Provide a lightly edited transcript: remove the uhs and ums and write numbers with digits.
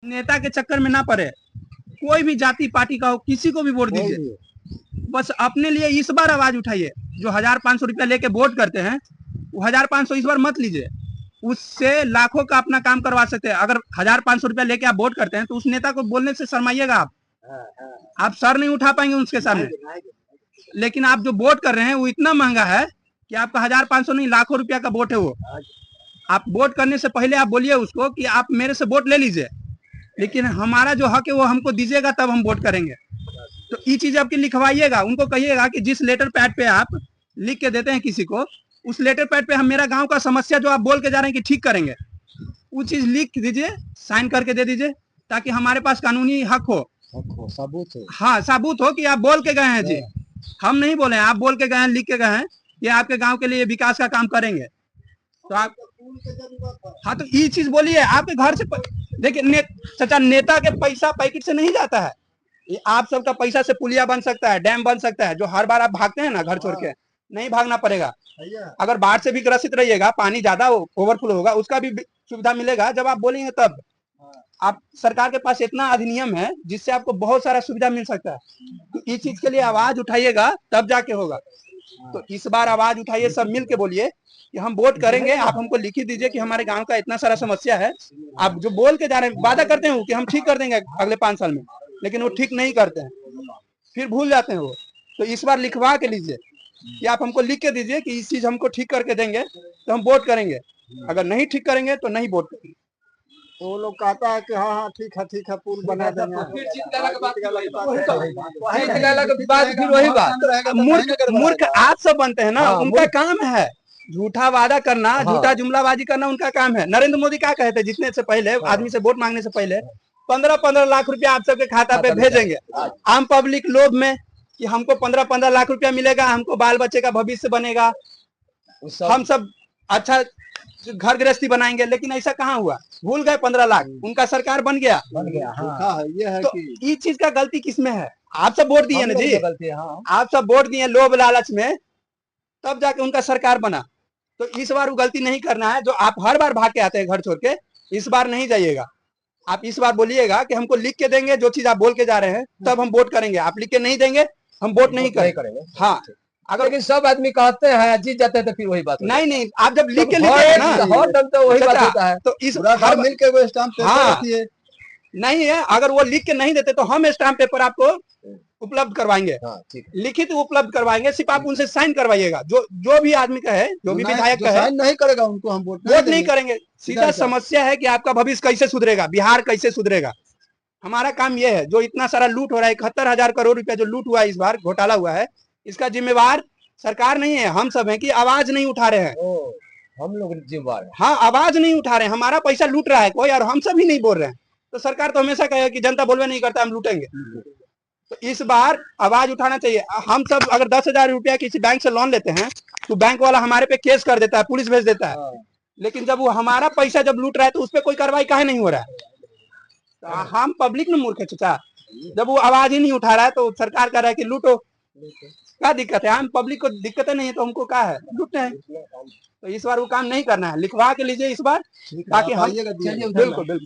नेता के चक्कर में ना पड़े, कोई भी जाति पार्टी का हो, किसी को भी वोट दीजिए, बस अपने लिए इस बार आवाज उठाइए। जो 1,500 रुपया लेके वोट करते हैं, वो 1,500 इस बार मत लीजिए, उससे लाखों का अपना काम करवा सकते हैं। अगर 1,500 रुपया लेके आप वोट करते हैं तो उस नेता को बोलने से शर्माइएगा आप सर नहीं उठा पाएंगे उसके सामने। लेकिन आप जो वोट कर रहे हैं वो इतना महंगा है कि आपका 1,500 नहीं, लाखों रुपया का वोट है वो। आप वोट करने से पहले आप बोलिए उसको कि आप मेरे से वोट ले लीजिए, लेकिन हमारा जो हक है वो हमको दीजिएगा, तब हम वोट करेंगे। तो ये चीज आपकी लिखवाइएगा, उनको कहिएगा कि जिस लेटर पैड पे आप लिख के देते हैं किसी को, उस लेटर पैड पे हम मेरा गांव का समस्या जो आप बोल के जा रहे हैं कि ठीक करेंगे, वो चीज लिख दीजिए, साइन करके दे दीजिए, ताकि हमारे पास कानूनी हक हो, सबूत हो। हाँ, सबूत हो कि आप बोल के गए हैं जी, हम नहीं बोले, आप बोल के गए हैं, लिख के गए हैं कि आपके गांव के लिए विकास का काम करेंगे। तो आप हाँ, तो ये चीज बोलिए। आपके घर से देखिए चाचा, नेता के पैसा पैकेट से नहीं जाता है, ये आप सबका पैसा से पुलिया बन सकता है, डैम बन सकता है, जो हर बार आप भागते हैं ना घर छोड़ के, नहीं भागना पड़ेगा। अगर बाढ़ से भी ग्रसित रहिएगा, पानी ज्यादा ओवरफ्लो होगा, उसका भी सुविधा मिलेगा जब आप बोलेंगे तब। आप सरकार के पास इतना अधिनियम है जिससे आपको बहुत सारा सुविधा मिल सकता है, तो इस चीज के लिए आवाज उठाइएगा तब जाके होगा। तो इस बार आवाज उठाइए, सब मिल के बोलिए कि हम वोट करेंगे। आप हमको लिखी दीजिए कि हमारे गांव का इतना सारा समस्या है। आप जो बोल के जा रहे हैं, वादा करते हैं कि हम ठीक कर देंगे अगले 5 साल में, लेकिन वो ठीक नहीं करते हैं, फिर भूल जाते हैं वो। तो इस बार लिखवा के लीजिए कि आप हमको लिख के दीजिए कि इस चीज हमको ठीक करके देंगे तो हम वोट करेंगे, अगर नहीं ठीक करेंगे तो नहीं वोट करेंगे। तो वो लोग कहता है कि हाँ ठीक है पुल बना देंगे, फिर वही बात, मूर्ख आप सब बनते हैं ना। उनका काम है झूठा वादा करना, झूठा जुमलाबाजी करना, उनका काम है। नरेंद्र मोदी क्या कहते हैं, जितने से पहले आदमी से वोट मांगने से पहले 15-15 लाख रुपया आप सबके खाता पे भेजेंगे, आम पब्लिक लोभ में कि हमको 15-15 लाख रुपया मिलेगा, हमको बाल बच्चे का भविष्य बनेगा, हम सब अच्छा घर गृहस्थी बनाएंगे। लेकिन ऐसा कहाँ हुआ, भूल गए 15 लाख, उनका सरकार बन गया। हाँ। ये है तो ये चीज का गलती किसमें है, आप सब वोट दिए ना जी, आप सब वोट दिए लोभ लालच में, तब जाके उनका सरकार बना। तो इस बार वो गलती नहीं करना है जो आप हर बार भाग के आते हैं घर छोड़ के, इस बार नहीं जाइएगा। आप इस बार बोलिएगा कि हमको लिख के देंगे जो चीज आप बोल के जा रहे हैं, तब हम वोट करेंगे। आप लिख के नहीं देंगे, हम वोट नहीं करेंगे। हाँ, अगर लेकिन सब आदमी कहते हैं जीत जाते हैं तो फिर वही बात नहीं, आप जब लिख के लिखे ना, तो वही बात होता है। तो इस हर मिल के वो स्टाम्प पेपर नहीं है, अगर वो लिख के नहीं देते तो हम स्टाम्प पेपर आपको उपलब्ध करवाएंगे, लिखित उपलब्ध करवाएंगे, सिर्फ आप उनसे साइन करवाइएगा। जो भी आदमी का है, जो भी विधायक का है, साइन नहीं करेगा उनको हम वोट नहीं करेंगे। सीधा समस्या है कि आपका भविष्य कैसे सुधरेगा, बिहार कैसे सुधरेगा। हमारा काम यह है, जो इतना सारा लूट हो रहा है, 71,000 करोड़ रुपया जो लूट हुआ है, इस बार घोटाला हुआ है, इसका जिम्मेवार सरकार नहीं है, हम सब हैं कि आवाज नहीं उठा रहे हैं। हम लोग जिम्मेवार हैं। हाँ, आवाज नहीं उठा रहे हैं, हमारा पैसा लूट रहा है कोई, और हम सब ही नहीं बोल रहे हैं। तो सरकार तो हमेशा कहे कि जनता बोलवे नहीं करता, हम लूटेंगे। तो इस बार आवाज उठाना चाहिए। हम सब अगर 10,000 रुपया किसी बैंक से लोन लेते हैं तो बैंक वाला हमारे पे केस कर देता है, पुलिस भेज देता है। लेकिन जब वो हमारा पैसा जब लूट रहा है तो उस पर कोई कार्रवाई काहे नहीं हो रहा है। हम पब्लिक में मूर्ख है चाचा, जब वो आवाज ही नहीं उठा रहा है तो सरकार कह रहा है कि लूटो। क्या दिक्कत है, हम पब्लिक को दिक्कत नहीं है तो हमको क्या है, लूटना है। तो इस बार वो काम नहीं करना है, लिखवा के लीजिए इस बार, ताकि हम बिल्कुल